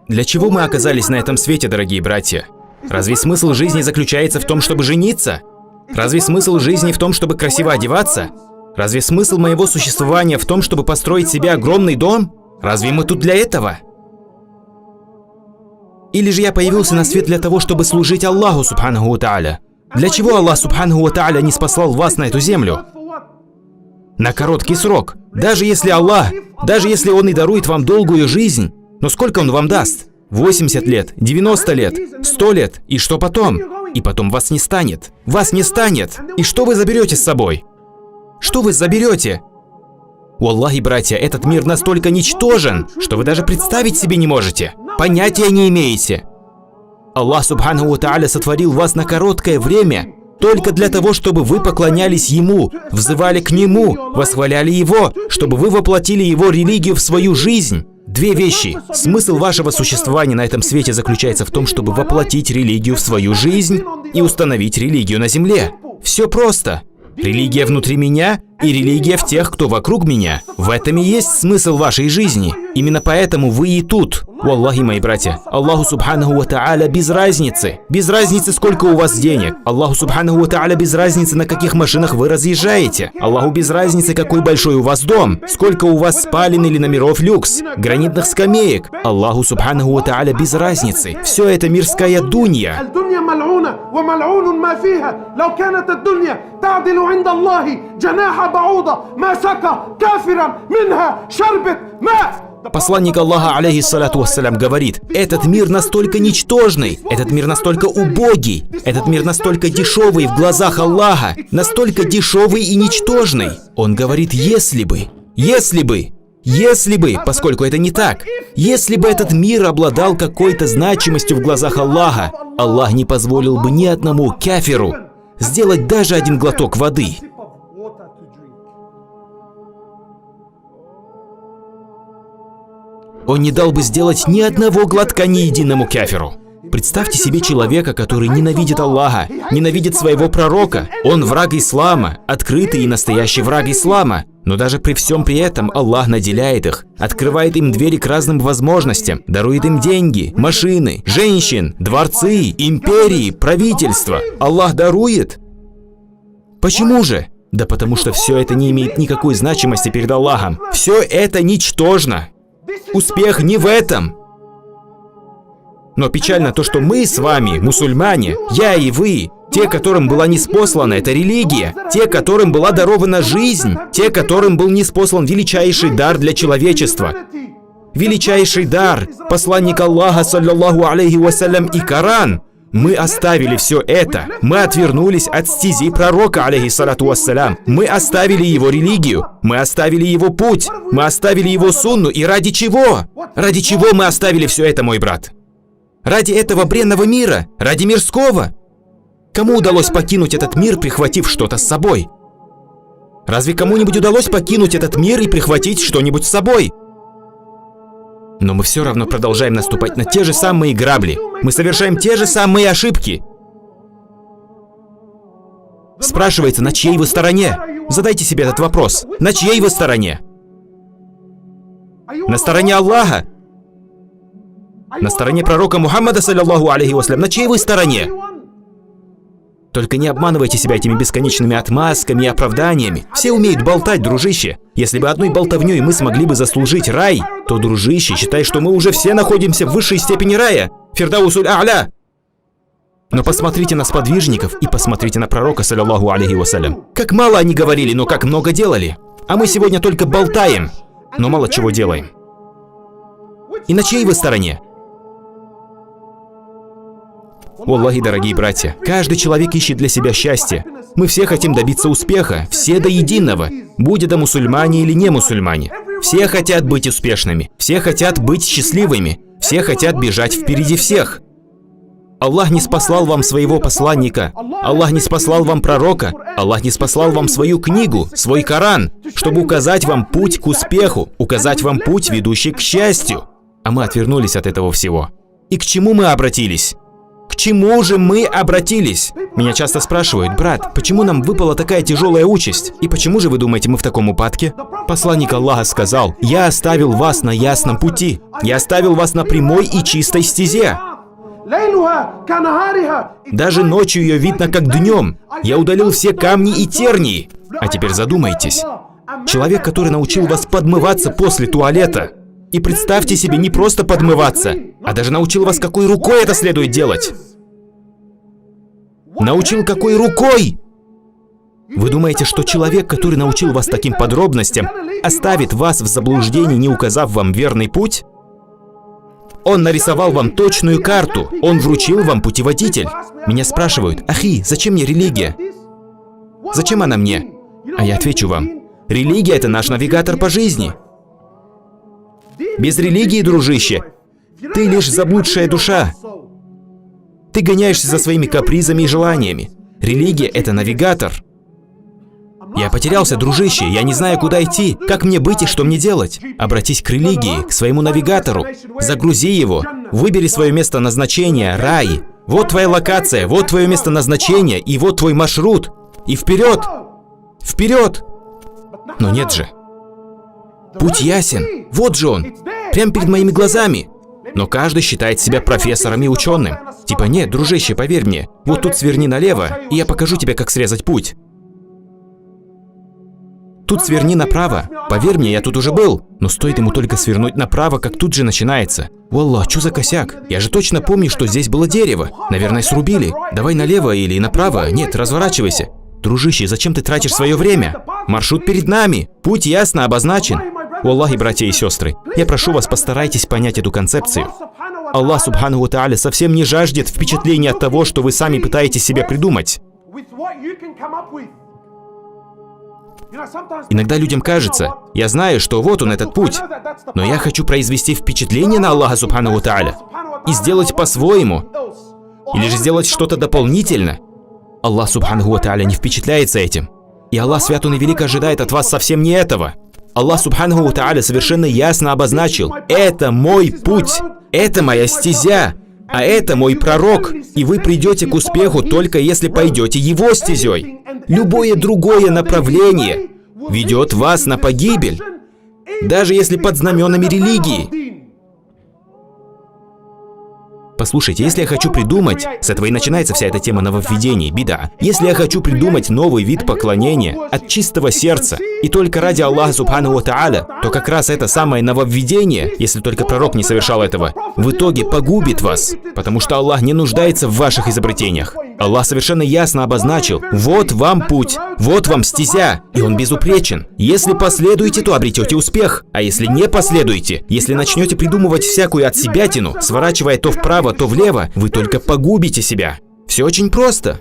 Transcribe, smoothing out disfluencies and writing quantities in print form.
Для чего мы оказались на этом свете, дорогие братья? Разве смысл жизни заключается в том, чтобы жениться? Разве смысл жизни в том, чтобы красиво одеваться? Разве смысл моего существования в том, чтобы построить себе огромный дом? Разве мы тут для этого? Или же я появился на свет для того, чтобы служить Аллаху Субханаху ва Тааля? Для чего Аллах Субханаху ва Тааля не спаслал вас на эту землю? На короткий срок. Даже если Аллах, даже если Он и дарует вам долгую жизнь, но сколько Он вам даст? 80 лет, 90 лет, 100 лет, и что потом? И потом вас не станет. Вас не станет. И что вы заберете с собой? Что вы заберете? Уаллахи, братья, этот мир настолько ничтожен, что вы даже представить себе не можете. Понятия не имеете. Аллах Субханаху ва Тааля сотворил вас на короткое время, только для того, чтобы вы поклонялись Ему, взывали к Нему, восхваляли Его, чтобы вы воплотили Его религию в свою жизнь. Две вещи. Смысл вашего существования на этом свете заключается в том, чтобы воплотить религию в свою жизнь и установить религию на земле. Все просто. Религия внутри меня и религия в тех, кто вокруг меня. В этом и есть смысл вашей жизни. Именно поэтому вы и тут. Уаллахи, мои братья, Аллаху Субханаху ва Тааля без разницы. Без разницы, сколько у вас денег. Аллаху Субханаху ва Тааля без разницы, на каких машинах вы разъезжаете. Аллаху без разницы, какой большой у вас дом. Сколько у вас спален или номеров люкс. Гранитных скамеек. Аллаху Субханаху ва Тааля без разницы. Все это мирская дунья. Посланник Аллаха, алейхиссалату вассалям, говорит, этот мир настолько ничтожный, этот мир настолько убогий, этот мир настолько дешевый в глазах Аллаха, настолько дешевый и ничтожный. Он говорит, если бы, поскольку это не так, если бы этот мир обладал какой-то значимостью в глазах Аллаха, Аллах не позволил бы ни одному кафиру сделать даже один глоток воды. Он не дал бы сделать ни одного глотка ни единому кафиру. Представьте себе человека, который ненавидит Аллаха, ненавидит своего пророка. Он враг ислама, открытый и настоящий враг ислама. Но даже при всем при этом Аллах наделяет их, открывает им двери к разным возможностям, дарует им деньги, машины, женщин, дворцы, империи, правительства. Аллах дарует. Почему же? Да потому что все это не имеет никакой значимости перед Аллахом. Все это ничтожно. Успех не в этом. Но печально то, что мы с вами, мусульмане, я и вы, те, которым была ниспослана эта религия, те, которым была дарована жизнь, те, которым был ниспослан величайший дар для человечества. Величайший дар, посланник Аллаха, саллаллаху алейхи вассалям, и Коран. Мы оставили все это. Мы отвернулись от стези пророка, алейхиссалату вассалям. Мы оставили его религию. Мы оставили его путь. Мы оставили его сунну. И ради чего? Ради чего мы оставили все это, мой брат? Ради этого бренного мира? Ради мирского? Кому удалось покинуть этот мир, прихватив что-то с собой? Разве кому-нибудь удалось покинуть этот мир и прихватить что-нибудь с собой? Но мы все равно продолжаем наступать на те же самые грабли. Мы совершаем те же самые ошибки. Спрашивается, на чьей вы стороне? Задайте себе этот вопрос. На чьей вы стороне? На стороне Аллаха? На стороне пророка Мухаммада, саллаллаху алейхи вассалям? На чьей вы стороне? Только не обманывайте себя этими бесконечными отмазками и оправданиями. Все умеют болтать, дружище. Если бы одной болтовней мы смогли бы заслужить рай, то, дружище, считай, что мы уже все находимся в высшей степени рая. Фирдаусуль а'ля. Но посмотрите на сподвижников и посмотрите на пророка, саллаллаху алейхи вассалям. Как мало они говорили, но как много делали. А мы сегодня только болтаем, но мало чего делаем. И на чьей вы стороне? Аллахи, дорогие братья, каждый человек ищет для себя счастья. Мы все хотим добиться успеха, все до единого, будь это мусульмане или не мусульмане. Все хотят быть успешными, все хотят быть счастливыми, все хотят бежать впереди всех. Аллах не спаслал вам своего посланника, Аллах не спаслал вам пророка, Аллах не спаслал вам свою книгу, свой Коран, чтобы указать вам путь к успеху, указать вам путь, ведущий к счастью. А мы отвернулись от этого всего. И к чему мы обратились? К чему же мы обратились? Меня часто спрашивают: брат, почему нам выпала такая тяжелая участь? И почему же вы думаете, мы в таком упадке? Посланник Аллаха сказал: я оставил вас на ясном пути. Я оставил вас на прямой и чистой стезе. Даже ночью ее видно как днем. Я удалил все камни и тернии. А теперь задумайтесь. Человек, который научил вас подмываться после туалета. И представьте себе, не просто подмываться, а даже научил вас, какой рукой это следует делать. Научил, какой рукой! Вы думаете, что человек, который научил вас таким подробностям, оставит вас в заблуждении, не указав вам верный путь? Он нарисовал вам точную карту, он вручил вам путеводитель. Меня спрашивают: ахи, зачем мне религия? Зачем она мне? А я отвечу вам: религия – это наш навигатор по жизни. Без религии, дружище, ты лишь заблудшая душа. Ты гоняешься за своими капризами и желаниями. Религия – это навигатор. Я потерялся, дружище, я не знаю, куда идти, как мне быть и что мне делать. Обратись к религии, к своему навигатору. Загрузи его, выбери свое место назначения, рай. Вот твоя локация, вот твое место назначения, и вот твой маршрут. И вперед! Вперед! Но нет же. Путь ясен, вот же он, прямо перед моими глазами. Но каждый считает себя профессором и ученым. Типа: нет, дружище, поверь мне, вот тут сверни налево, и я покажу тебе, как срезать путь. Тут сверни направо. Поверь мне, я тут уже был. Но стоит ему только свернуть направо, как тут же начинается: «Валлах, что за косяк? Я же точно помню, что здесь было дерево. Наверное, срубили. Давай налево или направо. Нет, разворачивайся». Дружище, зачем ты тратишь свое время? Маршрут перед нами. Путь ясно обозначен. Валлахи, братья и сестры, я прошу вас, постарайтесь понять эту концепцию. Аллах Субханаху ва Тааля совсем не жаждет впечатления от того, что вы сами пытаетесь себе придумать. Иногда людям кажется: я знаю, что вот он, этот путь, но я хочу произвести впечатление на Аллаха Субханаху ва Тааля и сделать по-своему, или же сделать что-то дополнительно. Аллах Субханаху ва Тааля не впечатляется этим. И Аллах Свят Он и Велик ожидает от вас совсем не этого. Аллах Субханаху ва Тааля совершенно ясно обозначил: это мой путь, это моя стезя, а это мой пророк, и вы придете к успеху только если пойдете его стезей. Любое другое направление ведет вас на погибель, даже если под знаменами религии. Послушайте, если я хочу придумать, с этого и начинается вся эта тема нововведений, бида. Если я хочу придумать новый вид поклонения от чистого сердца и только ради Аллаха Субханаху ва Тааля, то как раз это самое нововведение, если только пророк не совершал этого, в итоге погубит вас, потому что Аллах не нуждается в ваших изобретениях. Аллах совершенно ясно обозначил: вот вам путь, вот вам стезя, и он безупречен. Если последуете, то обретете успех, а если не последуете, если начнете придумывать всякую отсебятину, сворачивая то вправо, то влево, вы только погубите себя. Все очень просто.